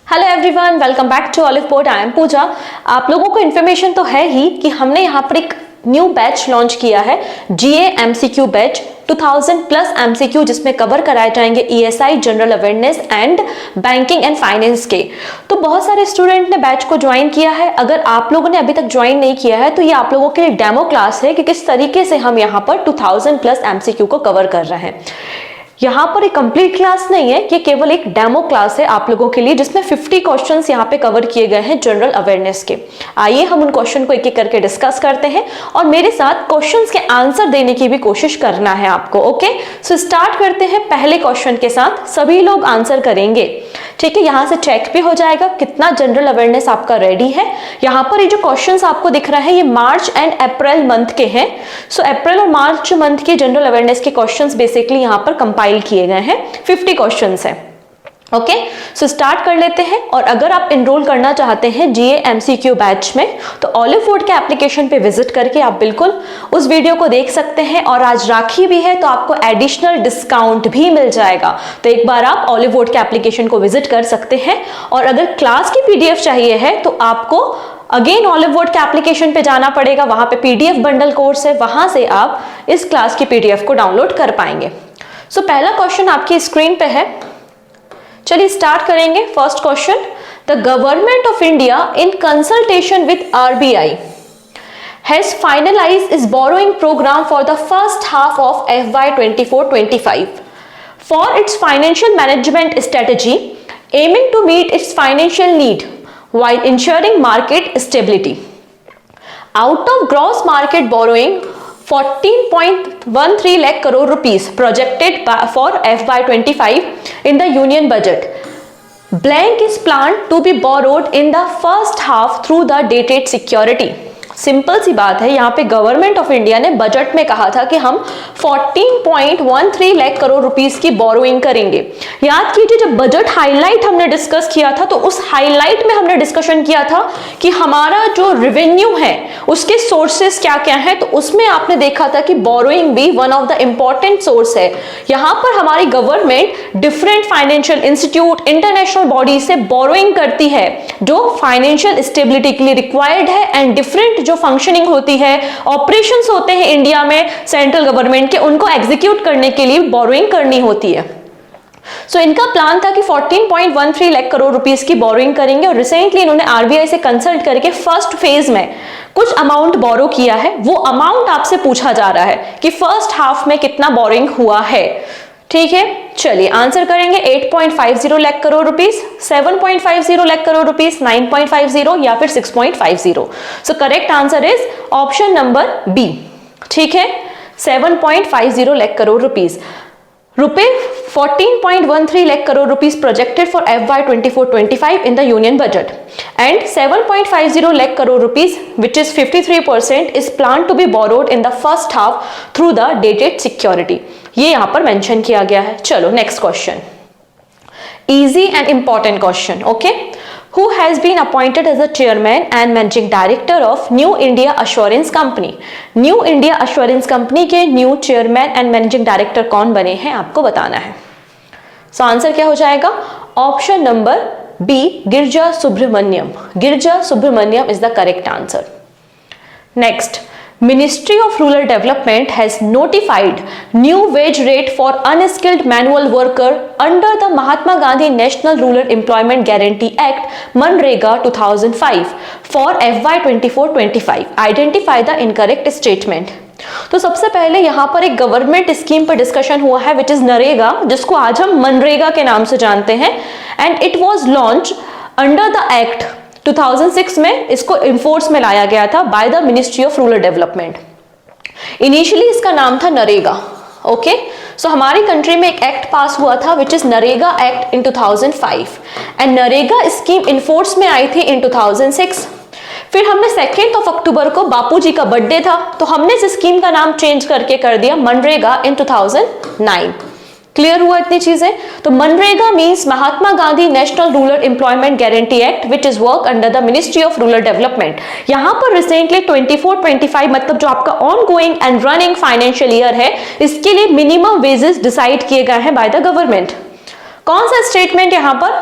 Hello everyone, welcome back to Olive Port. I am Pooja. आप लोगों को इन्फॉर्मेशन तो है ही कि हमने यहाँ पर एक न्यू बैच लॉन्च किया है, जीए एमसीक्यू बैच 2000 प्लस एमसीक्यू, जिसमें कवर कराए जाएंगे ESI, general awareness and banking and finance के। तो बहुत सारे स्टूडेंट ने बैच को ज्वाइन किया है। अगर आप लोगों ने अभी तक ज्वाइन नहीं किया है तो ये आप लोगों के लिए डेमो क्लास है कि किस तरीके से हम यहाँ पर 2000 प्लस एमसीक्यू को कवर कर रहे हैं। यहाँ पर एक कंप्लीट क्लास नहीं है, ये केवल एक डेमो क्लास है आप लोगों के लिए, जिसमें 50 क्वेश्चंस यहाँ पे कवर किए गए हैं जनरल अवेयरनेस के। आइए हम उन क्वेश्चन को एक एक करके डिस्कस करते हैं और मेरे साथ क्वेश्चंस के आंसर देने की भी कोशिश करना है आपको। ओके, सो स्टार्ट करते हैं पहले क्वेश्चन के साथ। सभी लोग आंसर करेंगे, ठीक है। यहाँ से चेक भी हो जाएगा कितना जनरल अवेयरनेस आपका रेडी है। यहाँ पर ये जो क्वेश्चंस आपको दिख रहा है ये मार्च एंड अप्रैल मंथ के हैं। सो अप्रैल और मार्च मंथ के जनरल अवेयरनेस के क्वेश्चंस बेसिकली यहाँ पर कंपाइल किए गए हैं। 50 क्वेश्चंस हैं। ओके, सो स्टार्ट कर लेते हैं। और अगर आप इनरोल करना चाहते हैं जीए एमसीक्यू बैच में तो ऑलिव वुड के एप्लीकेशन पे विजिट करके आप बिल्कुल उस वीडियो को देख सकते हैं। और आज राखी भी है तो आपको एडिशनल डिस्काउंट भी मिल जाएगा। तो एक बार आप ऑलिव वुड के एप्लीकेशन को विजिट कर सकते हैं। और अगर क्लास की पीडीएफ चाहिए है तो आपको अगेन ऑलिव वुड के एप्लीकेशन पे जाना पड़ेगा। वहां पे पीडीएफ बंडल कोर्स है, वहां से आप इस क्लास की पीडीएफ को डाउनलोड कर पाएंगे। सो पहला क्वेश्चन आपकी स्क्रीन पे है, चलिए स्टार्ट करेंगे। First question, the government of India in consultation with RBI has finalized its borrowing program for the first half of FY 24-25 for its financial management strategy, aiming to meet its financial need while ensuring market stability. Out of gross market borrowing 14.13 lakh crore rupees projected for FY 25 in the union budget, blank is planned to be borrowed in the first half through the dated security. Simple सी बात है, यहाँ पे government of India ने budget में कहा था कि हम 14.13 लाख करोड़ रुपीस की बोरोइंग करेंगे। याद कीजिए जब बजट हाईलाइट हमने डिस्कस किया था तो उस हाईलाइट में हमने डिस्कशन किया था कि हमारा जो रेवेन्यू है उसके सोर्सेस क्या क्या है। तो उसमें आपने देखा था कि बोरोइंग भी one of the important source है। यहाँ पर हमारी government different financial institute, international body से बोरोइंग करती है जो फाइनेंशियल स्टेबिलिटी के लिए रिक्वायर्ड है। एंड डिफरेंट जो फंक्शनिंग होती है, ऑपरेशंस होते हैं इंडिया में सेंट्रल गवर्नमेंट के, उनको एग्जीक्यूट करने के लिए बोरोइंग करनी होती है। सो इनका प्लान था कि 14.13 लाख करोड़ रुपीस की बोरोइंग करेंगे। और रिसेंटली इन्होंने आरबीआई से कंसल्ट करके फर्स्ट फेज में कुछ अमाउंट बोरो किया है। वो अमाउंट आपसे पूछा जा रहा है कि फर्स्ट हाफ में कितना बोरोइंग हुआ है। ठीक है, चलिए आंसर करेंगे। 8.50 लाख करोड़ रुपीस, 7.50 लाख करोड़ रुपीस, 9.50 या फिर 6.50। So correct answer is option number B. ठीक है, 7.50 लाख करोड़ रुपीस। रुपए 14.13 lakh crore rupees projected for FY 24-25 in the union budget, and 7.50 lakh crore rupees, which is 53%, is planned to be borrowed in the first half through the dated security. ये यहाँ पर mention किया गया है। चलो next question, easy and important question. Okay, who has been appointed as the chairman and managing director of New India Assurance Company? New India Assurance Company के new chairman and managing director कौन बने हैं आपको बताना है। So answer क्या हो जाएगा? Option number B, Girija Subramaniam. Girija Subramaniam is the correct answer. Next, Ministry of Rural Development has notified new wage rate for unskilled manual worker under the Mahatma Gandhi National Rural Employment Guarantee Act (MNREGA) 2005 for FY 24-25. Identify the incorrect statement. तो सबसे पहले यहाँ पर एक government scheme पर discussion हुआ है which is NREGA, जिसको आज हम मनरेगा के नाम से जानते हैं। And it was launch under the act 2006 में इसको इन्फोर्स में लाया गया था by the ministry of rural development. Initially इसका नाम था नरेगा। ओके, सो हमारी कंट्री में एक एक्ट पास हुआ था which is NREGA act in 2005 and NREGA scheme enforce में आई थी इन 2006। फिर हमने 2 अक्टूबर को बापू जी का बर्थडे था तो हमने इस स्कीम का नाम चेंज करके कर दिया मनरेगा इन 2009। क्लियर हुआ इतनी चीजें? तो MNREGA means Mahatma Gandhi national rural employment guarantee act which is work under the ministry of rural development. यहाँ पर रिसेंटली 24-25 मतलब जो आपका on going and running financial year है, इसके लिए मिनिमम वेजेस डिसाइड किए गए हैं बाय द गवर्नमेंट। कौन सा स्टेटमेंट यहाँ पर?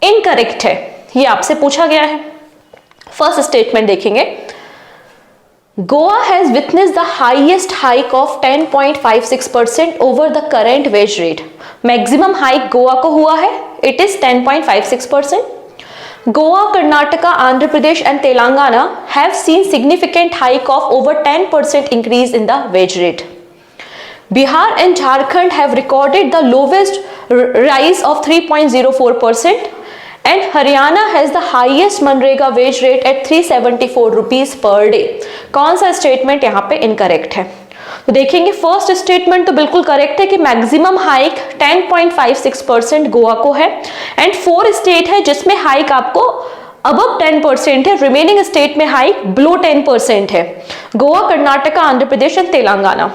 इनकरेक्ट है, ये आपसे पूछा गया है। फर्स्ट स्टेटमेंट देखेंगे, Goa has witness the highest hike of 10.56% over the current wage rate. Maximum hike Goa को हुआ है, it is 10.56%. Goa, Karnataka, Andhra Pradesh and Telangana have seen significant hike of over 10% increase in the wage rate. Bihar and Jharkhand have recorded the lowest rise of 3.04% and Haryana has the highest Manrega wage rate at 374 rupees per day. कौन सा statement यहाँ पे incorrect है? तो देखेंगे first statement तो बिल्कुल correct है कि मैक्सिमम हाइक 10.56% गोवा को है एंड 4 स्टेट है जिसमें हाइक आपको अबव 10% है, रिमेनिंग स्टेट में हाइक बिलो 10% है, गोवा, कर्नाटका, आंध्र प्रदेश एंड तेलंगाना।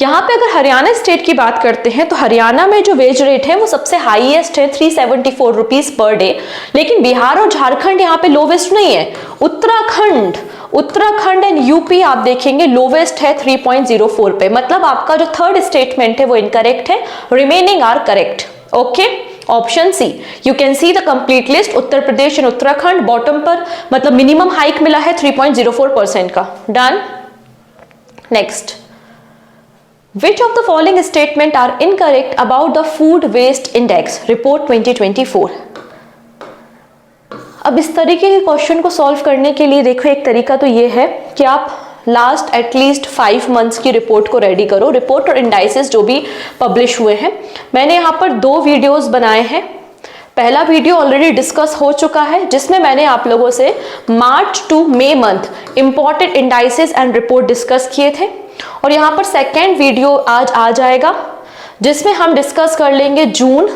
यहाँ पे अगर हरियाणा स्टेट की बात करते हैं तो हरियाणा में जो वेज रेट है वो सबसे हाईएस्ट है 374 रुपीज पर डे, लेकिन बिहार और झारखंड यहाँ पे लोवेस्ट नहीं है। उत्तराखंड एंड यूपी आप देखेंगे लोवेस्ट है 3.04 पे, मतलब आपका जो थर्ड स्टेटमेंट है वो इनकरेक्ट है, remaining are correct. Okay, option C, you can see the complete list. Uttar Pradesh and Uttarakhand bottom पर, मतलब मिनिमम हाइक मिला है 3.04% का। Done. Next, which of the following statement are incorrect about the food waste index report 2024? अब इस तरीके के question को सॉल्व करने के लिए देखो एक तरीका तो ये है कि आप लास्ट एटलीस्ट 5 मंथ्स की रिपोर्ट को रेडी करो, रिपोर्ट और इंडाइसेस जो भी पब्लिश हुए हैं। मैंने यहाँ पर 2 वीडियोस बनाए हैं। पहला वीडियो ऑलरेडी डिस्कस हो चुका है जिसमें मैंने आप लोगों से March to May month important indices and report discuss किए थे, और यहाँ पर सेकेंड वीडियो आज आ जाएगा जिसमें हम डिस्कस कर लेंगे जून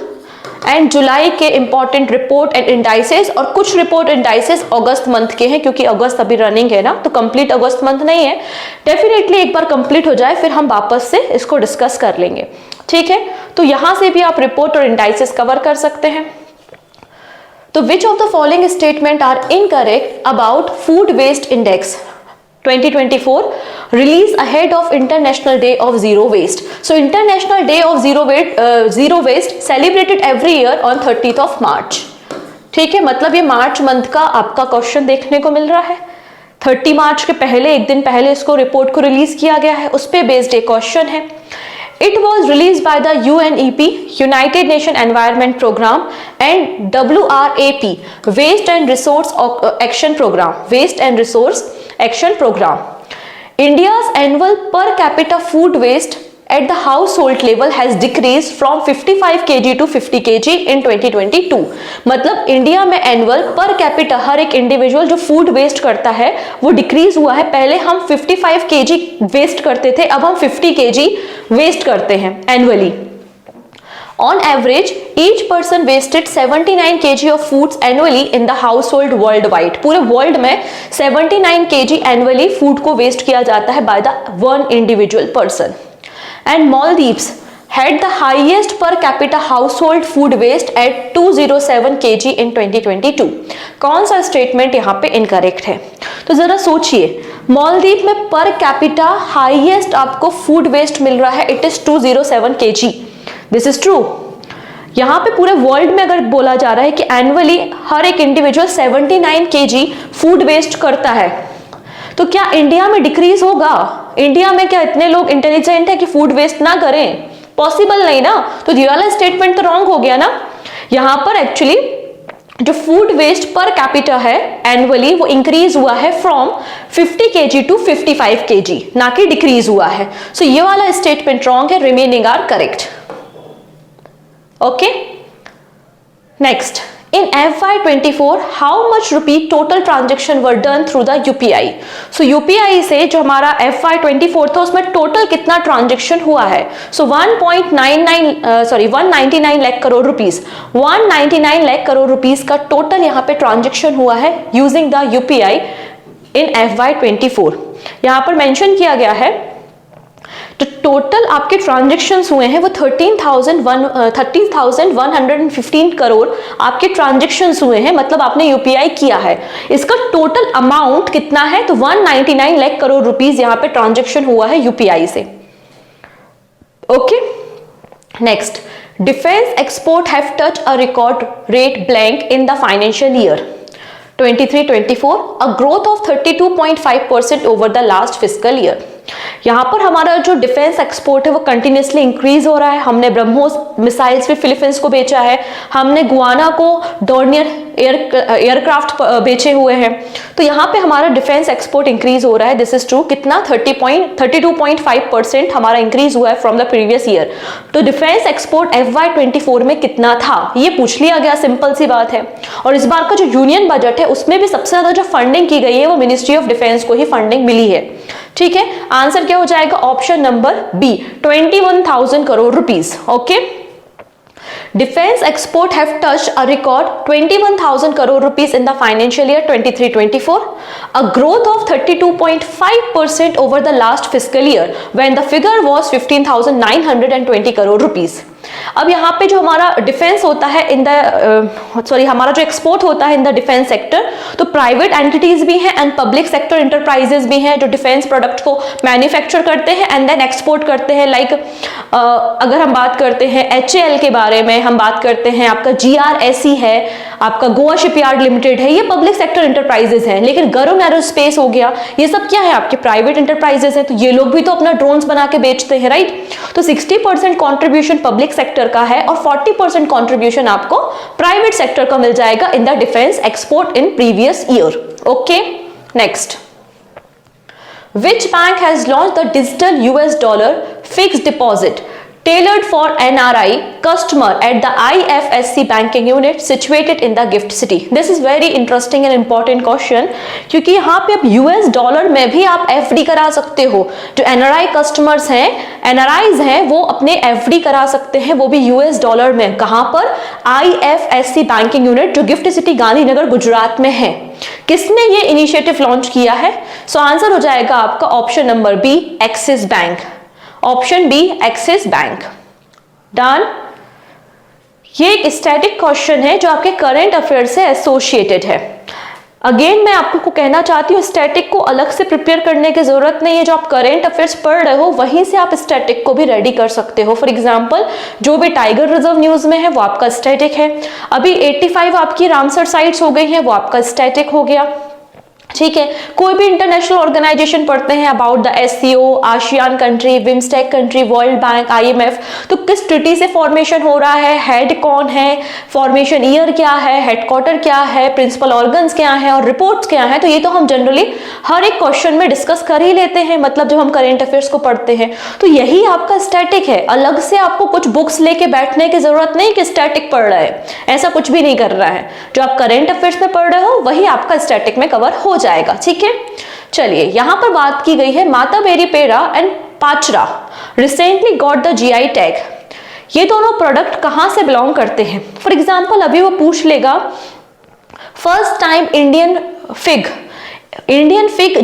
एंड जुलाई के इंपॉर्टेंट रिपोर्ट एंड इंडाइसेस, और कुछ रिपोर्ट इंडाइसेस अगस्त मंथ के हैं क्योंकि अगस्त अभी रनिंग है ना, तो कंप्लीट अगस्त मंथ नहीं है। डेफिनेटली एक बार कंप्लीट हो जाए फिर हम वापस से इसको डिस्कस कर लेंगे, ठीक है। तो यहां से भी आप रिपोर्ट और इंडाइसेस कवर कर सकते हैं। तो which of the following statement are incorrect about food waste index 2024 release ahead of International Day of Zero Waste. So International Day of Zero Waste celebrated every year on 30th of March. ठीक है, मतलब ये March month का आपका question देखने को मिल रहा है। 30 मार्च के पहले, एक दिन पहले इसको रिपोर्ट को रिलीज किया गया है, उस पे बेस्ड एक क्वेश्चन है। It was released by the UNEP, United Nations Environment Program, and WRAP, Waste and Resource Action Program. Waste and Resource Action Program. India's annual per capita food waste at the household level has decreased from 55 kg to 50 kg in 2022. मतलब India में annual per capita हर एक individual जो food waste करता है वो decrease हुआ है। पहले हम 55 kg वेस्ट करते थे, अब हम 50 kg वेस्ट करते हैं annually. On average, each person wasted 79 kg of foods annually in the household worldwide. पूरे वर्ल्ड में 79 kg annually फूड को वेस्ट किया जाता है by the one individual person. And Maldives had the highest per capita household food waste at 207 kg in 2022. कौन सा statement यहाँ पे इनकरेक्ट है? तो जरा सोचिए, मालदीव में पर कैपिटा हाईएस्ट आपको फूड वेस्ट मिल रहा है, it is 207 kg. This is true. यहाँ पे पूरे वर्ल्ड में अगर बोला जा रहा है कि एनुअली हर एक इंडिविजुअल 79 kg फूड वेस्ट करता है, तो क्या इंडिया में डिक्रीज होगा? इंडिया में क्या इतने लोग इंटेलिजेंट है कि फूड वेस्ट ना करें? पॉसिबल नहीं ना। तो ये वाला स्टेटमेंट तो रॉन्ग हो गया ना। यहाँ पर एक्चुअली जो फूड वेस्ट पर कैपिटा है एनुअली वो इंक्रीज हुआ है फ्रॉम 50 kg टू 55 kg, ना कि डिक्रीज हुआ है। सो ये वाला स्टेटमेंट रॉन्ग है, remaining are correct. Okay, next, in FY24 how much rupee total transaction were done through the UPI? So UPI से जो हमारा FY24 था उसमें टोटल कितना ट्रांजेक्शन हुआ है? So 199 lakh crore rupees, 199 lakh crore rupees का टोटल यहाँ पे ट्रांजेक्शन हुआ है using the UPI in FY24। यहाँ पर मेंशन किया गया है तो टोटल आपके ट्रांजेक्शन्स हुए हैं वो 13,115 करोड़ आपके ट्रांजेक्शन्स हुए हैं, मतलब आपने यूपीआई किया है। इसका टोटल अमाउंट कितना है? तो 199 लाख करोड़ रुपीस यहाँ पे ट्रांजेक्शन हुआ है यूपीआई से। Okay, next, Defense export have touched a record rate blank in the financial year 23-24, a growth of 32.5% over the last fiscal year. यहाँ पर हमारा जो डिफेंस एक्सपोर्ट है वो कंटिन्यूसली इंक्रीज हो रहा है। हमने ब्रह्मोस मिसाइल्स भी फिलीपींस को बेचा है, हमने गुआना को डोर्नियर एयरक्राफ्ट बेचे हुए हैं। तो यहाँ पे हमारा डिफेंस एक्सपोर्ट इंक्रीज हो रहा है। This is true. कितना 32.5% हमारा इंक्रीज हुआ है फ्रॉम द प्रीवियस ईयर। तो डिफेंस एक्सपोर्ट FY24 में कितना था ये पूछ लिया गया, सिंपल सी बात है। और इस बार का जो यूनियन बजट है उसमें भी सबसे ज्यादा जो फंडिंग की गई है वो मिनिस्ट्री ऑफ डिफेंस को ही फंडिंग मिली है। ठीक है, आंसर क्या हो जाएगा? Option number B, 21,000 crore rupees. Okay, Defense export have touched a record 21,000 crore rupees in the financial year 23-24, a growth of 32.5% over the last fiscal year when the figure was 15,920 crore rupees. अब यहाँ पे जो हमारा defence होता है हमारा जो export होता है इन द डिफेंस सेक्टर, तो प्राइवेट एंटिटीज भी हैं एंड पब्लिक सेक्टर इंटरप्राइजेस भी हैं जो डिफेंस प्रोडक्ट को मैन्युफैक्चर करते हैं एंड देन एक्सपोर्ट करते हैं। लाइक अगर हम बात करते हैं HAL के बारे में, हम बात करते हैं आपका GRSE है, आपका गोवा शिपयार्ड लिमिटेड है, ये पब्लिक सेक्टर इंटरप्राइजेस हैं। लेकिन गरुड़ एरोस्पेस हो गया, ये सब क्या है? आपके प्राइवेट इंटरप्राइजेस हैं। तो ये लोग भी तो अपना ड्रोन्स बना के बेचते हैं, राइट? तो 60% कॉन्ट्रीब्यूशन पब्लिक सेक्टर का है और 40% कंट्रीब्यूशन आपको प्राइवेट सेक्टर का मिल जाएगा in the defence export in previous year. Okay, next, which bank has launched the digital US dollar fixed deposit tailored for NRI customer at the IFSC banking unit situated in the gift city? This is very interesting and important question, क्योंकि यहाँ पे आप US dollar में भी आप FD करा सकते हो। जो NRI कस्टमर्स हैं, NRIs हैं, वो अपने FD करा सकते हैं, वो भी US डॉलर में। कहाँ पर? IFSC बैंकिंग यूनिट जो गिफ्ट सिटी गांधीनगर गुजरात में है। किसने ये इनिशिएटिव लॉन्च किया है? सो आंसर हो जाएगा आपका option number B, Axis bank. Option B, Axis bank. Done. ये एक स्टैटिक क्वेश्चन है जो आपके करंट अफेयर से एसोसिएटेड है। अगेन मैं आपको कहना चाहती हूँ, स्टैटिक को अलग से प्रिपेयर करने की जरूरत नहीं है। जो आप करंट अफेयर्स पढ़ रहे हो वहीं से आप स्टैटिक को भी रेडी कर सकते हो। फॉर एग्जांपल, जो भी टाइगर रिजर्व न्यूज में है वो आपका स्टैटिक है। अभी 85 आपकी रामसर साइट्स हो गई हैं, वो आपका स्टैटिक हो गया। ठीक है, कोई भी इंटरनेशनल ऑर्गेनाइजेशन पढ़ते हैं about the SCO, ASEAN country, BIMSTEC country, world bank, IMF, तो किस ट्रिटी से फॉर्मेशन हो रहा है, हेड कौन है, फॉर्मेशन ईयर क्या है, हेडक्वार्टर क्या है, प्रिंसिपल ऑर्गन्स क्या है और रिपोर्ट्स क्या है, तो ये तो हम जनरली हर एक क्वेश्चन में डिस्कस कर ही लेते हैं। मतलब जब हम करेंट अफेयर्स को पढ़ते हैं, तो यही आपका स्टैटिक है। अलग से आपको कुछ बुक्स लेके बैठने की जरूरत नहीं कि स्टैटिक पढ़ रहा है, ऐसा कुछ भी नहीं कर रहा है। जो आप करेंट अफेयर्स में पढ़ रहे हो वही आपका स्टैटिक में कवर हो जाएगा। ठीक है, चलिए यहां पर बात की गई है Matabari peda and Pachra recently got the GI tag. ये दोनों प्रोडक्ट कहां से बिलोंग करते हैं? फॉर एग्जांपल अभी वो पूछ लेगा, first time Indian fig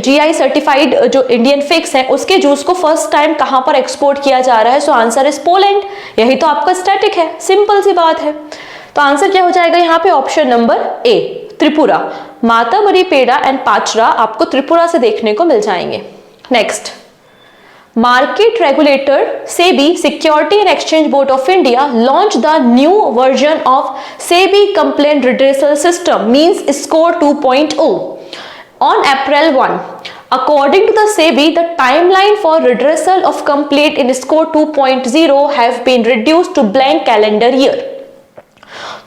GI certified जो इंडियन फिग्स है उसके जूस को फर्स्ट टाइम कहां पर एक्सपोर्ट किया जा रहा है? So answer is Poland. यही तो आपका स्टैटिक है, सिंपल सी बात है। तो आंसर क्या हो जाएगा यहाँ पे? Option number A, Tripura. Matabari peda and Pachra आपको त्रिपुरा से देखने को मिल जाएंगे। Next, market regulator SEBI security and exchange board of India launch the new version of SEBI complaint redressal system means SCORE 2.0 on April 1. According to the SEBI, the timeline for redressal of complaint in score 2.0 have been reduced to blank calendar year.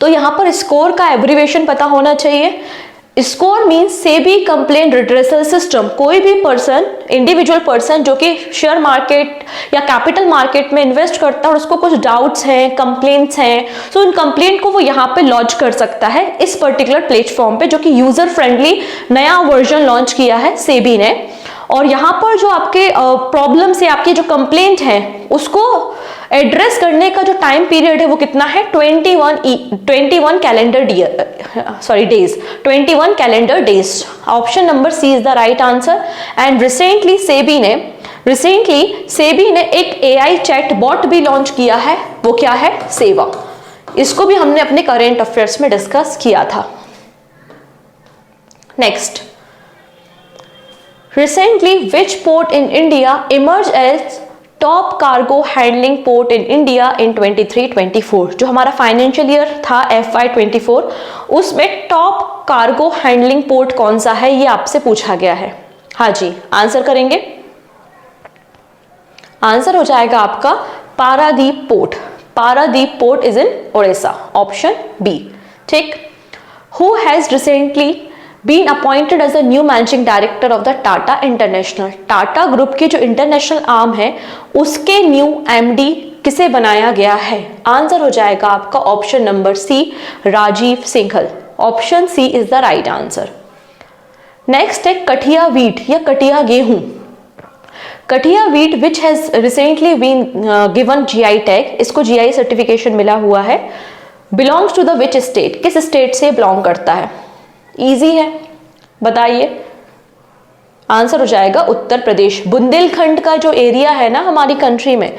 तो यहां पर score का abbreviation पता होना चाहिए। Score means SEBI complaint redressal system. कोई भी person, individual person जो कि शेयर मार्केट या कैपिटल मार्केट में इन्वेस्ट करता है और उसको कुछ डाउट्स हैं, कंप्लेंट्स हैं, तो उन कंप्लेंट को वो यहाँ पे लॉन्च कर सकता है इस पर्टिकुलर प्लेटफॉर्म पे, जो कि यूजर फ्रेंडली नया वर्जन लॉन्च किया है सेबी ने। और यहाँ पर जो आपके प्रॉब्लम से आपकी जो कंप्लेंट है उसको एड्रेस करने का जो टाइम पीरियड है वो कितना है? 21 calendar days. 21 calendar days. Option number C is the right answer. And recently SEBI ने एक AI चैट बॉट भी लॉन्च किया है, वो क्या है? सेवा। इसको भी हमने अपने करेंट अफेयर्स में डिस्कस किया था। Next, recently which port in India emerged as top cargo handling port in India in 23-24। जो हमारा फाइनेंशियल ईयर था FY24, उसमें टॉप कार्गो हैंडलिंग पोर्ट कौन सा है, ये आपसे पूछा गया है। हाँ जी, आंसर करेंगे। आंसर हो जाएगा आपका Paradip port. Paradip port is in Odisha, option B. ठीक। Who has recently been appointed as the new managing director of the Tata international. Tata group के जो इंटरनेशनल आर्म है उसके न्यू MD किसे बनाया गया है? आंसर हो जाएगा आपका option number C, Rajeev Singhal. Option C is the right answer. Next है कठिया वीट या कटिया गेहूं। Kathiya wheat which has recently been given GI tag, इसको GI सर्टिफिकेशन मिला हुआ है। Belongs to the which state, किस स्टेट से बिलोंग करता है? इजी है, बताइए। आंसर हो जाएगा उत्तर प्रदेश। बुंदेलखंड का जो एरिया है ना हमारी कंट्री में,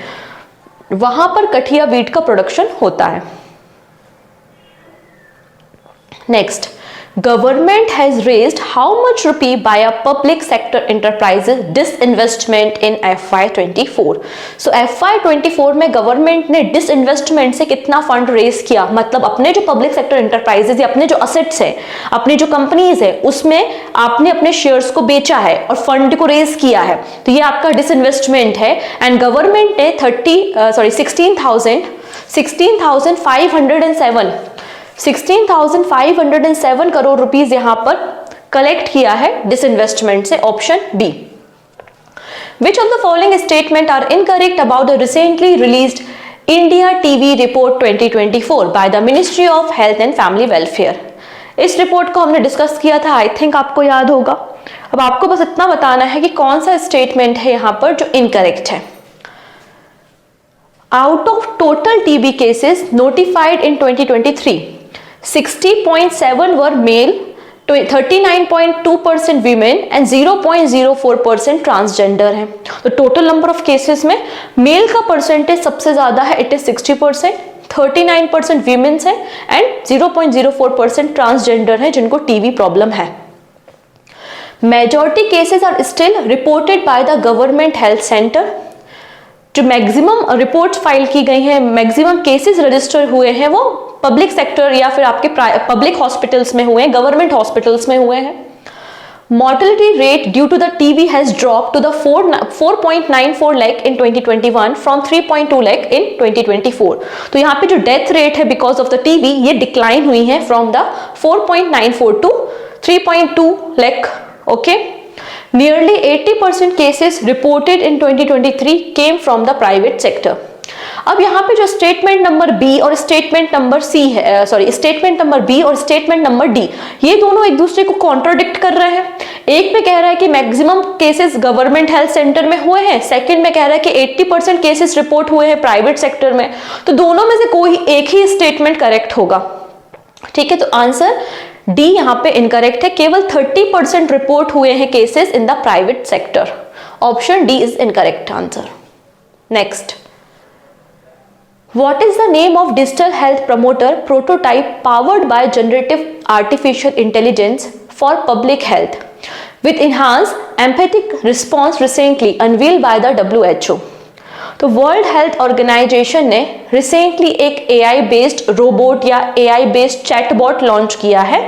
वहां पर कठिया वीट का प्रोडक्शन होता है। Next, government has raised how much rupee by a public sector enterprises disinvestment in FY24। So FY24 में गवर्नमेंट ने डिसइन्वेस्टमेंट से कितना फंड रेज किया, मतलब अपने जो पब्लिक सेक्टर एंटरप्राइजेस या अपने जो असेट्स है, अपने जो कंपनीज है, उसमें आपने अपने शेयर्स को बेचा है और फंड को रेज किया है, तो ये आपका डिसइन्वेस्टमेंट है। एंड गवर्नमेंट ने 16,507 करोड़ रुपीस यहां पर कलेक्ट किया है डिसइन्वेस्टमेंट से, option B. Which of the following statement are incorrect about the recently released India TV Report 2024 by the Ministry of Health and Family Welfare? इस रिपोर्ट को हमने डिस्कस किया था, आई थिंक आपको याद होगा। अब आपको बस इतना बताना है कि कौन सा स्टेटमेंट है यहां पर जो इनकरेक्ट है। Out of total TB cases notified in 2023, 60.7 were male, 39.2% women and 0.04% transgender है। तो टोटल नंबर ऑफ केसेस में मेल का परसेंटेज सबसे ज्यादा है, इट इज 60%, 39% वीमेन्स है एंड 0.04% ट्रांसजेंडर है जिनको टीबी प्रॉब्लम है। Majority cases are still reported by the government health centre. जो मैक्सिमम रिपोर्ट्स फाइल की गई हैं, मैक्सिमम केसेस रजिस्टर हुए हैं, वो पब्लिक सेक्टर या फिर आपके पब्लिक हॉस्पिटल्स में हुए हैं, गवर्नमेंट हॉस्पिटल्स में हुए हैं। Mortality rate due to the TB has dropped to the 4.94 lakh in 2021 from 3.2 lakh in 2024। तो यहाँ पे जो डेथ रेट है बिकॉज ऑफ द टीबी, ये डिक्लाइन हुई है from the 4.94 to 3.2 lakh। Okay, Nearly 80% cases reported in 2023 came from the private sector। अब यहाँ पे जो स्टेटमेंट नंबर बी और स्टेटमेंट नंबर सी है, स्टेटमेंट नंबर बी और स्टेटमेंट नंबर डी, ये दोनों एक दूसरे को कॉन्ट्राडिक्ट कर रहे हैं। एक में कह रहा है कि maximum cases government health centre में हुए हैं, सेकंड में कह रहा है कि 80% केसेस रिपोर्ट हुए हैं प्राइवेट सेक्टर में। तो दोनों में से कोई एक ही स्टेटमेंट करेक्ट होगा। ठीक है, तो आंसर डी यहाँ पे इनकरेक्ट है। केवल 30% रिपोर्ट हुए हैं cases in the private sector. Option D is incorrect answer. Next, What is the name of digital health promoter prototype powered by generative artificial intelligence for public health with enhanced empathic response recently unveiled by the WHO? तो world health organisation ने recently एक AI based robot या AI based chatbot launch किया है।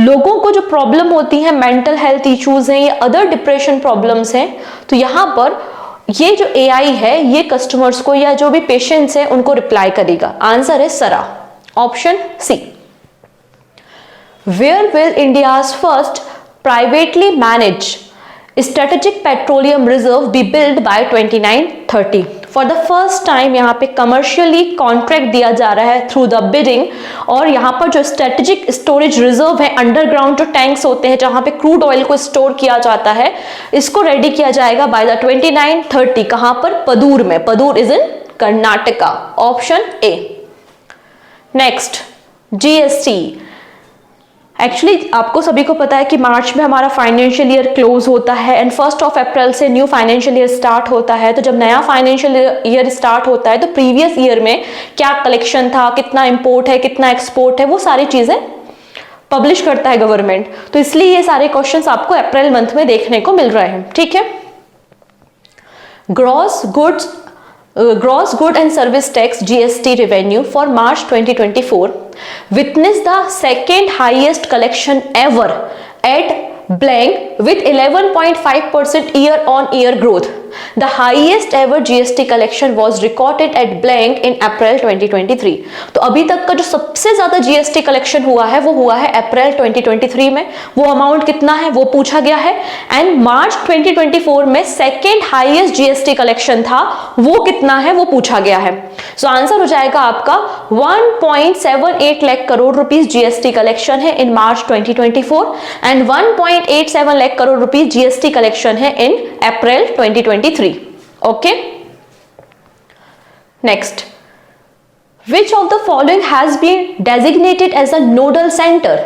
लोगों को जो problem होती है, मेंटल हेल्थ इश्यूज हैं या अदर डिप्रेशन प्रॉब्लम्स हैं, तो यहाँ पर ये जो AI है ये कस्टमर्स को या जो भी पेशेंट्स हैं उनको रिप्लाई करेगा। आंसर है सरा, option C. Where will India's first privately manage strategic petroleum reserve be build by 2930? For the first time यहाँ पे कमर्शियली कॉन्ट्रैक्ट दिया जा रहा है थ्रू द बिडिंग, और यहाँ पर जो स्ट्रेटेजिक स्टोरेज रिजर्व है, अंडरग्राउंड जो टैंक्स होते हैं जहाँ पे क्रूड ऑयल को स्टोर किया जाता है, इसको रेडी किया जाएगा बाय द 2930। कहाँ पर? पदूर में। Padur is in Karnataka, option A. Next, GST। Actually आपको सभी को पता है कि मार्च में हमारा फाइनेंशियल ईयर क्लोज होता है एंड 1 अप्रैल से न्यू फाइनेंशियल ईयर स्टार्ट होता है। तो जब नया फाइनेंशियल ईयर स्टार्ट होता है तो प्रीवियस ईयर में क्या कलेक्शन था, कितना इंपोर्ट है, कितना एक्सपोर्ट है, वो सारी चीजें पब्लिश करता है गवर्नमेंट। तो इसलिए ये सारे क्वेश्चंस आपको अप्रैल मंथ में देखने को मिल रहे हैं। ठीक है, gross goods gross good and service tax GST revenue for March 2024 witnessed the second highest collection ever at blank with 11.5% year-on-year growth. The highest ever GST collection was recorded at blank in April 2023. तो अभी तक का जो सबसे ज्यादा GST collection हुआ है वो हुआ है अप्रैल 2023 में. वो अमाउंट कितना है वो पूछा गया है. एंड मार्च 2024 में सेकेंड हाईएस्ट GST कलेक्शन था, वो कितना है वो पूछा गया है. सो आंसर हो जाएगा आपका 1.78 lakh crore rupees GST collection है इन मार्च 2024 and 1.87 lakh crore rupees GST collection है इन अप्रैल 2023. Okay. Next, which of the following has been designated as a nodal center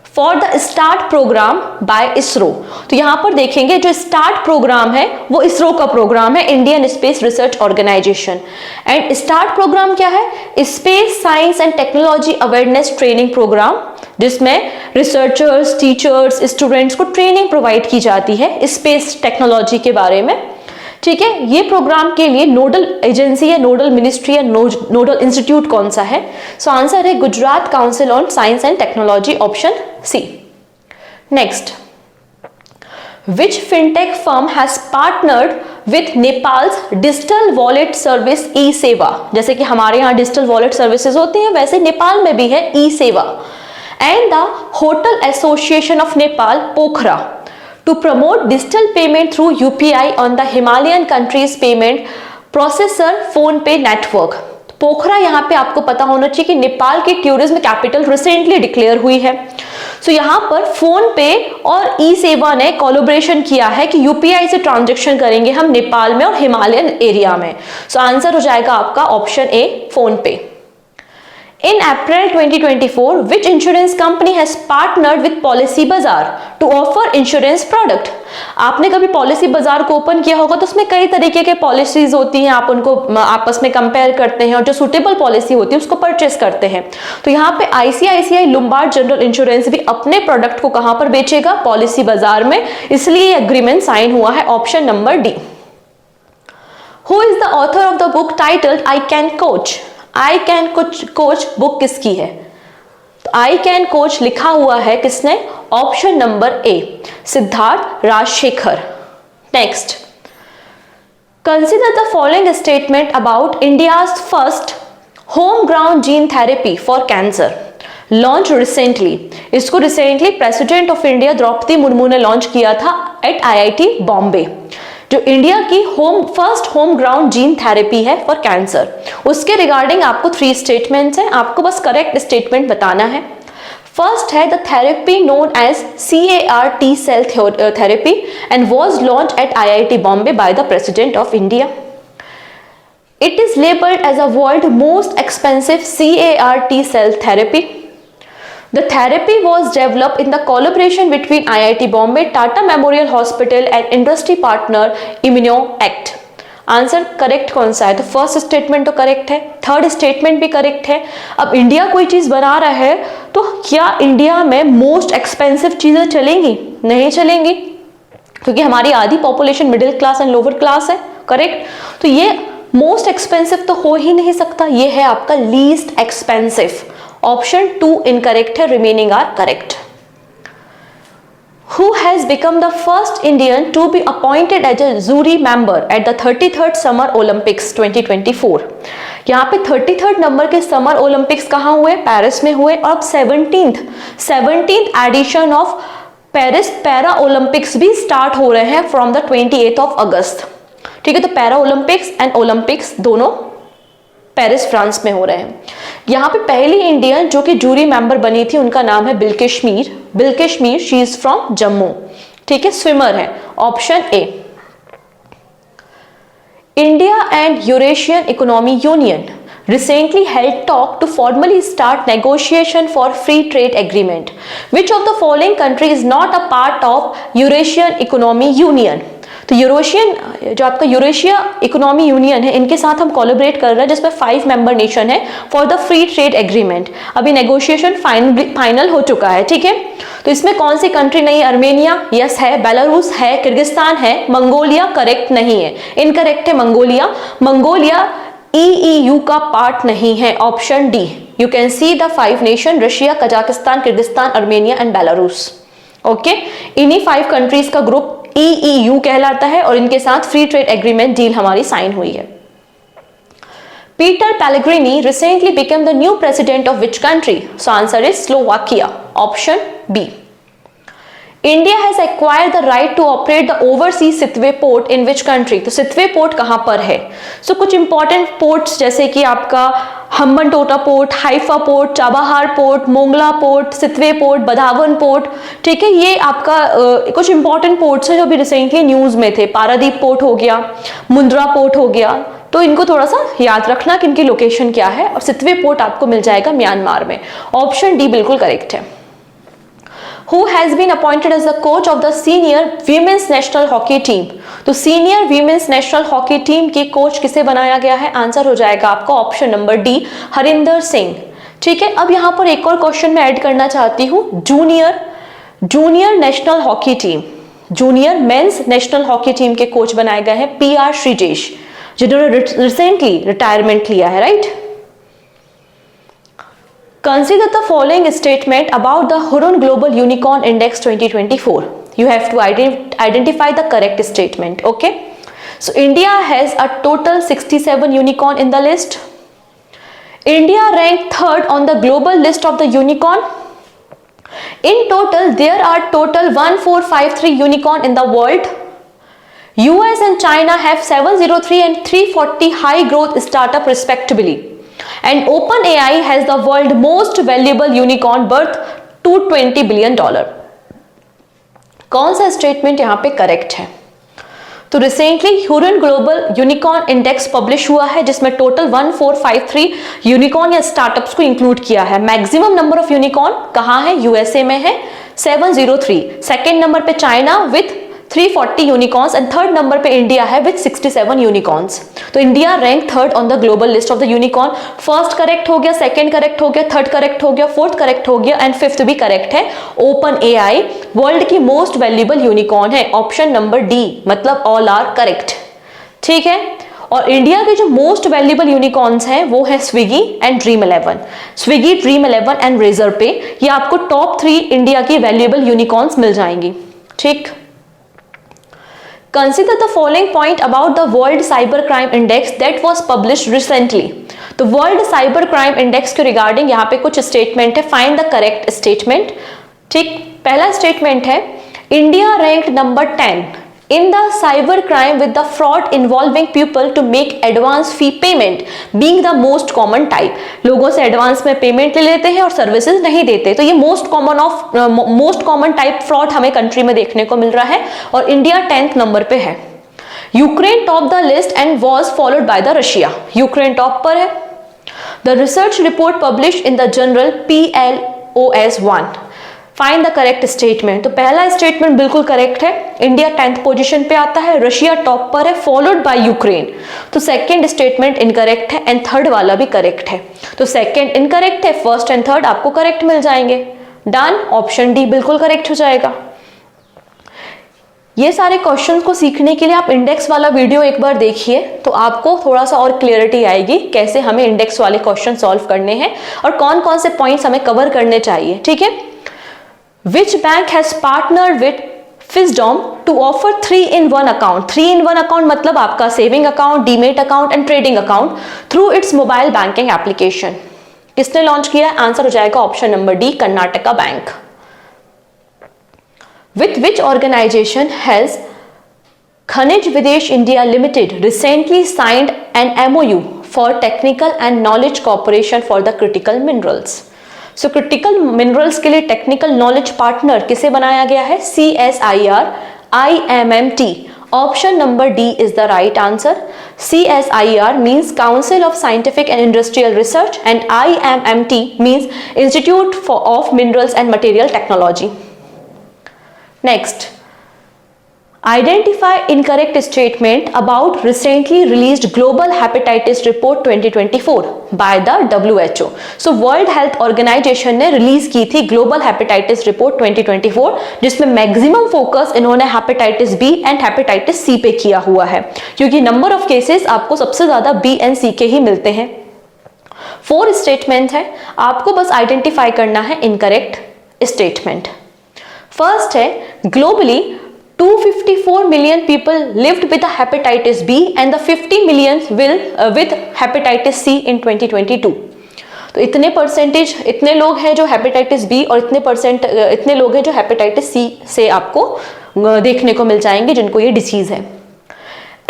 for the START program by ISRO? तो यहां पर देखेंगे जो START प्रोग्राम है वो इसरो का प्रोग्राम है, Indian space research organisation. And START programme क्या है? Space science and technology awareness training programme, जिसमें रिसर्चर्स, टीचर्स, स्टूडेंट्स को ट्रेनिंग प्रोवाइड की जाती है स्पेस टेक्नोलॉजी के बारे में. ठीक है, ये प्रोग्राम के लिए नोडल एजेंसी या नोडल मिनिस्ट्री या नोडल इंस्टीट्यूट कौन सा है? सो आंसर है Gujarat council on science and technology, option C. Next, which fintech firm has partnered with Nepal's digital wallet service eSewa? जैसे कि हमारे यहाँ डिजिटल वॉलेट सर्विसेज होती हैं, वैसे नेपाल में भी है ई सेवा. And the hotel association of Nepal Pokhara to promote digital payment through UPI on the Himalayan countries payment processor PhonePe network. पोखरा यहाँ पे आपको पता होना चाहिए कि नेपाल की टूरिज्म कैपिटल रिसेंटली डिक्लेयर हुई है. सो यहाँ पर फोन पे और ई सेवा ने कोलैबोरेशन किया है कि यूपीआई से ट्रांजैक्शन करेंगे हम नेपाल में और हिमालयन एरिया में. सो आंसर हो जाएगा आपका ऑप्शन ए, फोन पे. In April 2024, which insurance company has partnered with Policy Bazaar to offer insurance product? आपने कभी पॉलिसी बाजार को ओपन किया होगा तो उसमें कई तरीके के पॉलिसीज होती हैं, आप उनको आपस में कंपेयर करते हैं और जो सुटेबल पॉलिसी होती है उसको परचेस करते हैं. तो यहाँ पे आईसीआईसीआई लोम्बार्ड जनरल इंश्योरेंस भी अपने प्रोडक्ट को कहां पर बेचेगा? पॉलिसी बाजार में. इसलिए एग्रीमेंट साइन हुआ है, option number D. Who is the author of the book titled I Can Coach? I can coach book किसकी है? तो आई कैन कोच लिखा हुआ है किसने? Option number A, Siddharth Rajasekhar. Next, consider the following statement about India's first home ground gene therapy for cancer launch recently. इसको recently president of India Droupadi Murmu ने launch किया था एट आईआईटी बॉम्बे. जो इंडिया की first home ground gene therapy है for cancer, उसके regarding आपको 3 statements हैं, आपको बस करेक्ट स्टेटमेंट बताना है. फर्स्ट है the therapy known as CAR T cell therapy and was launched at IIT Bombay by the President of India. It is labeled as a world most expensive CAR T cell therapy. The therapy was developed in the collaboration between IIT Bombay, Tata Memorial Hospital and industry partner ImmunoAct. Answer correct कौन सा है? तो first statement तो correct है, third statement भी correct है. अब India कोई चीज बना रहा है तो क्या इंडिया में मोस्ट एक्सपेंसिव चीजें चलेंगी? नहीं चलेंगी, क्योंकि हमारी आधी population middle class and lower class है. करेक्ट. तो ये मोस्ट एक्सपेंसिव तो हो ही नहीं सकता, ये है आपका लीस्ट एक्सपेंसिव. ऑप्शन 2 इनकरेक्ट है, remaining are correct. Who has become the first Indian to be appointed as a jury member at the 33rd Summer Olympics 2024? यहाँ पे 33rd नंबर के समर ओलंपिक्स कहाँ हुए? पेरिस में हुए. और अब 17th edition of Paris para Olympics भी स्टार्ट हो रहे हैं फ्रॉम द 28th ऑफ अगस्त. ठीक है, तो पैरा ओलंपिक्स एंड ओलंपिक्स दोनों पेरिस फ्रांस में हो रहे हैं. यहाँ पे पहली इंडियन जो कि जूरी मेंबर बनी थी उनका नाम है Bilkis Mir. She is from Jammu. ठीक है, स्विमर है. Option A. India and Eurasian economic union recently held talk to formally start negotiation for free trade agreement. Which of the following country is not a part of Eurasian Economic Union? तो जो आपका Eurasia economy union है, इनके साथ हम collaborate कर रहे हैं जिसमें 5 मेंबर नेशन है for the free trade agreement. अभी नेगोशिएशन फाइनल हो चुका है. ठीक है, तो इसमें कौन सी कंट्री नहीं है? अर्मेनिया यस है, बेलारूस है, किर्गिस्तान है, मंगोलिया करेक्ट नहीं है, इनकरेक्ट है मंगोलिया. EU का पार्ट नहीं है, option D. You can see the 5 nation, Russia, Kazakhstan, Kyrgyzstan, Armenia and Belarus. Okay, इन्हीं 5 कंट्रीज का ग्रुप EU कहलाता है और इनके साथ फ्री ट्रेड एग्रीमेंट डील हमारी साइन हुई है। Peter Pellegrini recently became the new president of which country? So answer is Slovakia, option B. India has acquired the right to operate the overseas Sitwe port in which country? तो Sittwe port कहां पर है? So कुछ important ports जैसे कि आपका Hambantota port, Haifa port, Chabahar port, Mongla port, Sittwe port, बदावन port, ठीक है, ये आपका कुछ इंपॉर्टेंट पोर्ट्स हैं जो अभी रिसेंटली न्यूज में थे। पारादीप पोर्ट हो गया, मुंद्रा पोर्ट हो गया, तो इनको थोड़ा सा याद रखना कि इनकी लोकेशन क्या है। और सितवे पोर्ट आपको मिल जाएगा म्यांमार में, ऑप्शन डी बिल्कुल करेक्ट है। Who has been appointed as the coach of the senior women's national hockey team? तो senior women's national hockey team के कोच किसे बनाया गया है? आंसर हो जाएगा आपका option number D, Harinder Singh. ठीक है, अब यहां पर एक और क्वेश्चन मैं ऐड करना चाहती हूं। Junior national hockey team, junior mains national hockey team के कोच बनाए गए हैं PR श्रीजेश, जिन्होंने रिसेंटली रिटायरमेंट लिया है, right. Consider the following statement about the Hurun Global Unicorn Index 2024. You have to identify the correct statement. Okay. So India has a total 67 unicorn in the list. India ranked 3rd on the global list of the unicorn. In total, there are total 1453 unicorn in the world. US and China have 703 and 340 high growth startup respectively. And OpenAI has the world most valuable unicorn worth $220 billion. कौन सा statement यहाँ पे correct है? तो recently Hurun global unicorn index publish हुआ है जिसमें total 1453 unicorn या स्टार्टअप्स को इंक्लूड किया है। मैक्सिमम नंबर ऑफ यूनिकॉर्न कहाँ है? यूएसए में है 703, सेकेंड नंबर पे China with 340 unicorns and third number पे इंडिया है विथ 67 यूनिकॉर्न्स। तो India rank 3rd on the global list of the unicorn. First correct हो गया, सेकंड करेक्ट हो गया, थर्ड करेक्ट हो गया, फोर्थ करेक्ट हो गया एंड फिफ्थ भी करेक्ट है। OpenAI वर्ल्ड की मोस्ट वैल्यूएबल यूनिकॉर्न है, ऑप्शन नंबर डी, मतलब ऑल आर करेक्ट। ठीक है, और इंडिया के जो मोस्ट वैल्यूएबल यूनिकॉर्न्स हैं वो है Swiggy and Dream11। Swiggy, Dream11 and Razorpay, ये आपको टॉप 3 इंडिया की वैल्यूएबल यूनिकॉर्न्स मिल जाएंगी। ठीक, Consider the following point about the World Cyber Crime Index that was published recently. तो World Cyber Crime Index के रिगार्डिंग यहाँ पे कुछ स्टेटमेंट है, फाइंड द करेक्ट स्टेटमेंट। ठीक, पहला स्टेटमेंट है India ranked number 10 in the cyber crime with the fraud involving people to make advance fee payment being the most common type. लोगों से एडवांस में पेमेंट ले लेते हैं और सर्विसेज नहीं देते, तो ये मोस्ट कॉमन टाइप फ्रॉड हमें कंट्री में देखने को मिल रहा है और इंडिया 10th नंबर पे है। Ukraine top the list and was followed by the Russia. Ukraine top पर है। The research report publish in the journal PLOS1। Find the correct statement. तो पहला स्टेटमेंट बिल्कुल करेक्ट है, इंडिया 10th पोजीशन पे आता है, रशिया टॉप पर है फॉलोड बाय यूक्रेन। तो सेकंड स्टेटमेंट इनकरेक्ट है एंड थर्ड वाला भी करेक्ट है। तो सेकंड इनकरेक्ट है, फर्स्ट एंड थर्ड आपको करेक्ट मिल जाएंगे। डन, ऑप्शन डी बिल्कुल करेक्ट हो जाएगा। ये सारे क्वेश्चंस को सीखने के लिए आप इंडेक्स वाला वीडियो एक बार देखिए तो आपको थोड़ा सा और क्लियरिटी आएगी कैसे हमें इंडेक्स वाले क्वेश्चन सॉल्व करने हैं और कौन कौन से पॉइंट्स हमें कवर करने चाहिए। ठीक है, Which bank has partnered with Fisdom to offer 3-in-1 account? 3-in-1 account मतलब आपका saving account, demat account and trading account through it's mobile banking application. किसने लॉन्च किया? आंसर हो जाएगा option number D, Karnataka bank. With which organization has Khanij Videsh India Limited recently signed an MOU for technical and knowledge cooperation for the critical minerals? So critical minerals के लिए technical knowledge partner किसे बनाया गया है? CSIR IMMT। Option number D is the right answer. CSIR means council of scientific and industrial research and IMMT means institute of minerals and material technology. Next, Identify incorrect statement about recently released global hepatitis report 2024 by the WHO. So world health organisation ने release की थी global hepatitis report 2024, जिसमें maximum focus इन्होंने hepatitis B and hepatitis C पे किया हुआ है, क्योंकि नंबर ऑफ केसेस आपको सबसे ज्यादा बी एंड सी के ही मिलते हैं। 4 स्टेटमेंट है, आपको बस आइडेंटिफाई करना है इनकरेक्ट स्टेटमेंट। फर्स्ट है, globally 254 million people lived with a hepatitis B and the 50 million will with hepatitis C in 2022। तो इतने परसेंटेज, इतने लोग हैं जो हेपेटाइटिस बी और इतने लोग हैं जो हेपेटाइटिस सी से आपको देखने को मिल जाएंगे जिनको ये डिसीज है।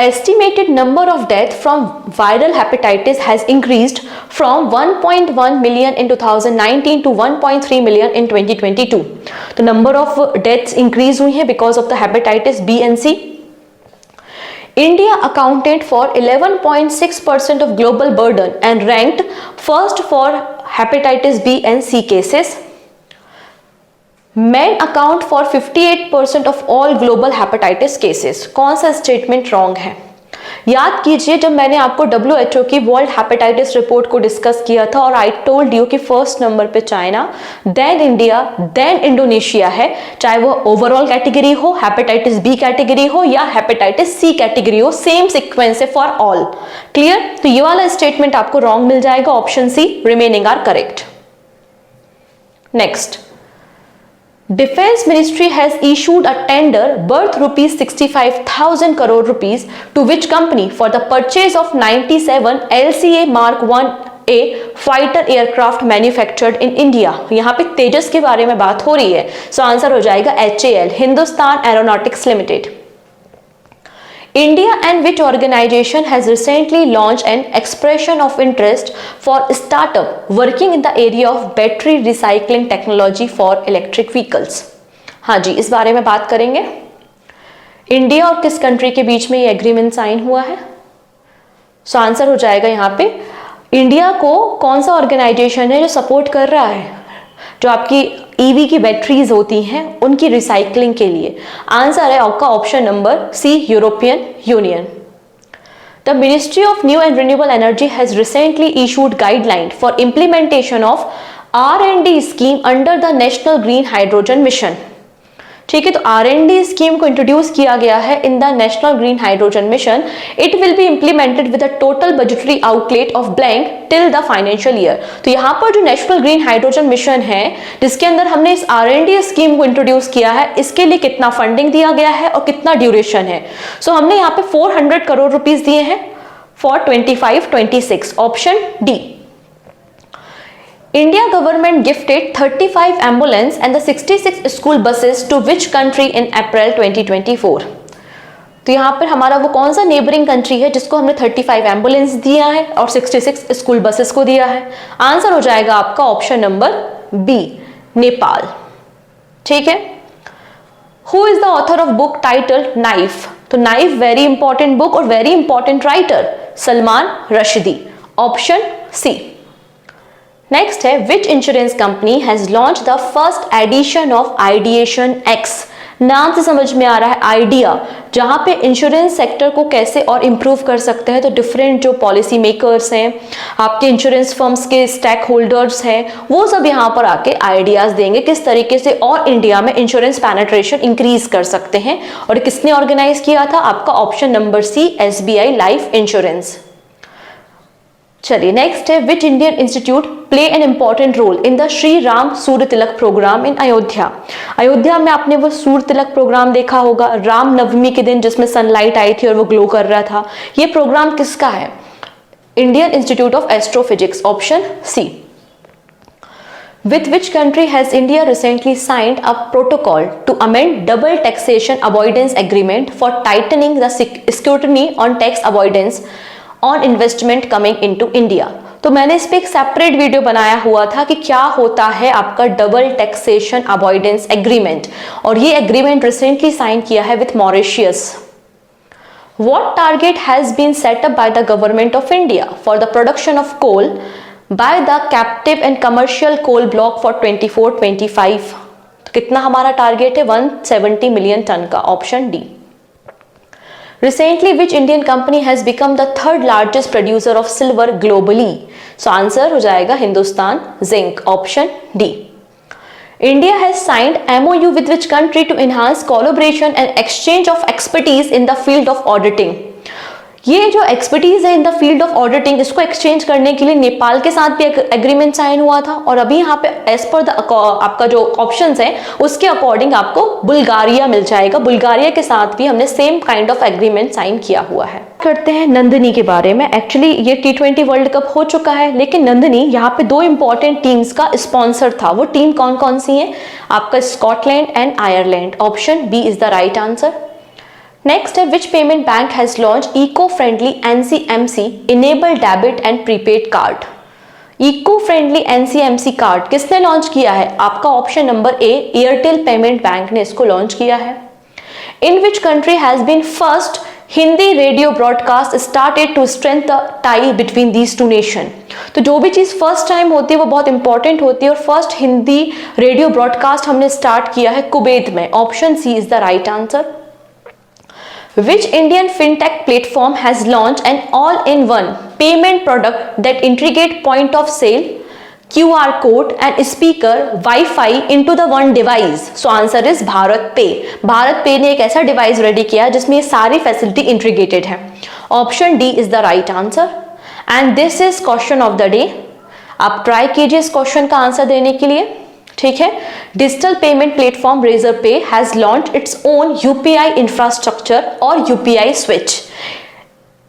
Estimated number of death from viral hepatitis has increased from 1.1 million in 2019 to 1.3 million in 2022. तो number of deaths increase हुई हैं because of the hepatitis B and C. India accounted for 11.6% of global burden and ranked first for hepatitis B and C cases. Men account for 58% of all global hepatitis cases। कौन सा statement wrong है? याद कीजिए, जब मैंने आपको WHO की world hepatitis report को डिस्कस किया था और आई टोल्ड यू कि फर्स्ट नंबर पे China, then India, then Indonesia है, चाहे वो ओवरऑल कैटेगरी हो, हेपेटाइटिस बी कैटेगरी हो या हेपेटाइटिस सी कैटेगरी हो, सेम सीक्वेंस है फॉर ऑल। क्लियर? तो ये वाला स्टेटमेंट आपको रॉन्ग मिल जाएगा, option C, remaining are correct. Next, Defense Ministry has issued a tender worth rupees 65,000 crore rupees to which company for the purchase of 97 LCA Mark 1A fighter aircraft manufactured in India। यहाँ पे तेजस के बारे में बात हो रही है, so answer हो जाएगा HAL, Hindustan aeronautics limited. India and which organization has recently launched an expression of interest for startup working in the area of battery recycling technology for electric vehicles? हाँ जी, इस बारे में बात करेंगे। इंडिया और किस कंट्री के बीच में ये एग्रीमेंट साइन हुआ है? सो आंसर हो जाएगा यहाँ पे, इंडिया को कौन सा ऑर्गेनाइजेशन है जो सपोर्ट कर रहा है जो आपकी ईवी की बैटरीज होती हैं उनकी रिसाइकलिंग के लिए? आंसर है आपका option number C, European union. The ministry of new and renewable energy has recently issued guideline for implementation of R&D scheme under the national green hydrogen mission. ठीक है, तो R&D स्कीम को introduce किया गया है in the national green hydrogen mission. It will be implemented with a total budgetary outlet of blank till the financial year. तो यहाँ पर जो नेशनल ग्रीन हाइड्रोजन मिशन है जिसके अंदर हमने इस R&D स्कीम को इंट्रोड्यूस किया है, इसके लिए कितना फंडिंग दिया गया है और कितना ड्यूरेशन है? सो हमने यहाँ पे 400 करोड़ रुपीज दिए हैं for 25-26, option D. India government gifted 35 ambulance and the 66 school buses to which country in April 2024? तो यहाँ पर हमारा वो कौन सा नेबरिंग कंट्री है जिसको हमने 35 एम्बुलेंस दिया है और 66 स्कूल बसेस को दिया है? आंसर हो जाएगा आपका ऑप्शन नंबर बी, नेपाल। ठीक है। Who is the author of book title Knife? तो नाइफ वेरी इंपॉर्टेंट बुक और very important writer Salman Rushdie, option C. Next है, which insurance company has launch the first edition of ideation X? नाम से समझ में आ रहा है आइडिया, जहां पे इंश्योरेंस सेक्टर को कैसे और इम्प्रूव कर सकते हैं। तो डिफरेंट जो पॉलिसी मेकर्स हैं, आपके इंश्योरेंस फर्म्स के स्टेक होल्डर्स हैं, वो सब यहाँ पर आके आइडियाज देंगे किस तरीके से और इंडिया में इंश्योरेंस पेनिट्रेशन इंक्रीज कर सकते हैं। और किसने ऑर्गेनाइज किया था? आपका option number C, SBI life insurance. चलिए नेक्स्ट है, which Indian institute play an important role in the Shri Ram Surya Tilak programme in Ayodhya? Ayodhya में आपने वो सूर्य तिलक प्रोग्राम देखा होगा राम नवमी के दिन, जिसमें सनलाइट आई थी और वो ग्लो कर रहा था। ये प्रोग्राम किसका है? Indian institute of astrophysics, option C. With which country has India recently signed a protocol to amend double taxation avoidance agreement for tightening the scrutiny on tax avoidance on investment coming into India? तो मैंने इस पे एक separate video बनाया हुआ था कि क्या होता है आपका डबल टैक्सेशन अवॉइडेंस एग्रीमेंट, और ये एग्रीमेंट रिसेंटली साइन किया है with Mauritius. What target has been set up by the government of India for the production of coal by the captive and commercial coal block for 24-25? तो कितना हमारा target है? 170 million ton का, option D. Recently, which Indian company has become the third largest producer of silver globally? So answer हो जाएगा Hindustan zinc, option D. India has signed MOU with which country to enhance collaboration and exchange of expertise in the field of auditing? ये जो expertise है in the field of auditing, इसको exchange करने के लिए नेपाल के साथ भी एग्रीमेंट साइन हुआ था, और अभी यहाँ पे एज पर द आपका जो ऑप्शंस है उसके अकॉर्डिंग आपको बुल्गारिया मिल जाएगा। बुल्गारिया के साथ भी हमने same kind of agreement sign किया हुआ है। करते हैं नंदिनी के बारे में। एक्चुअली ये T20 वर्ल्ड कप हो चुका है, लेकिन नंदिनी यहाँ पे दो इंपॉर्टेंट टीम्स का स्पॉन्सर था। वो टीम कौन कौन सी है? आपका Scotland and Ireland, option B is the right answer. Next है which payment bank has launch eco friendly NCMC enable debit and prepaid card? Eco friendly NCMC card किसने लॉन्च किया है? आपका option number A Airtel payment bank ने इसको लॉन्च किया है। In which country has been first Hindi radio broadcast started to strength the tie between these two nation? तो जो भी चीज फर्स्ट टाइम होती है वो बहुत इंपॉर्टेंट होती है, और फर्स्ट हिंदी रेडियो ब्रॉडकास्ट हमने स्टार्ट किया है कुवैत में, option C is the right answer. Which Indian fintech platform has launched an all-in-one payment product that integrate point of sale, QR code and speaker, Wi-Fi into the one device? So answer is Bharat पे। भारत पे ने एक ऐसा device ready किया जिसमें ये सारी facility integrated है, option D is the right answer. And this is question of the day. आप ट्राई कीजिए इस क्वेश्चन का आंसर देने के लिए, ठीक है। Digital payment platform Razorpay has launched its own UPI infrastructure और UPI switch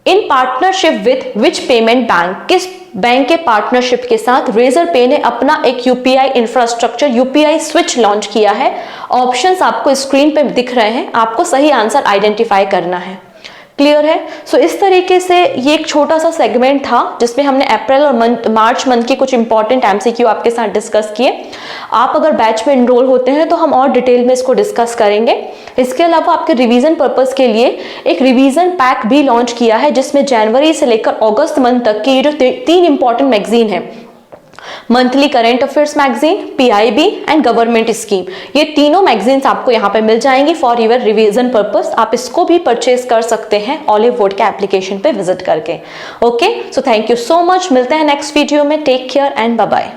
in partnership with which payment bank? किस बैंक के पार्टनरशिप के साथ Razorpay ने अपना एक UPI infrastructure UPI switch launch किया है? ऑप्शंस आपको स्क्रीन पे दिख रहे हैं, आपको सही आंसर आइडेंटिफाई करना है। क्लियर है? सो इस तरीके से ये एक छोटा सा सेगमेंट था जिसमें हमने अप्रैल और मार्च मंथ के कुछ इंपॉर्टेंट MCQ आपके साथ डिस्कस किए। आप अगर बैच में एनरोल होते हैं तो हम और डिटेल में इसको डिस्कस करेंगे। इसके अलावा आपके रिवीजन पर्पस के लिए एक रिवीजन पैक भी लॉन्च किया है, जिसमें जनवरी से लेकर अगस्त मंथ तक की ये जो 3 इंपॉर्टेंट मैगजीन है, monthly current affairs magazine, PIB and government scheme, ये तीनों मैगजीन्स आपको यहाँ पे मिल जाएंगी फॉर यूर रिवीजन पर्पस। आप इसको भी परचेज कर सकते हैं ऑलिव वुड के एप्लीकेशन पे विजिट करके। Okay, so thank you so much. मिलते हैं नेक्स्ट वीडियो में। Take care and bye bye.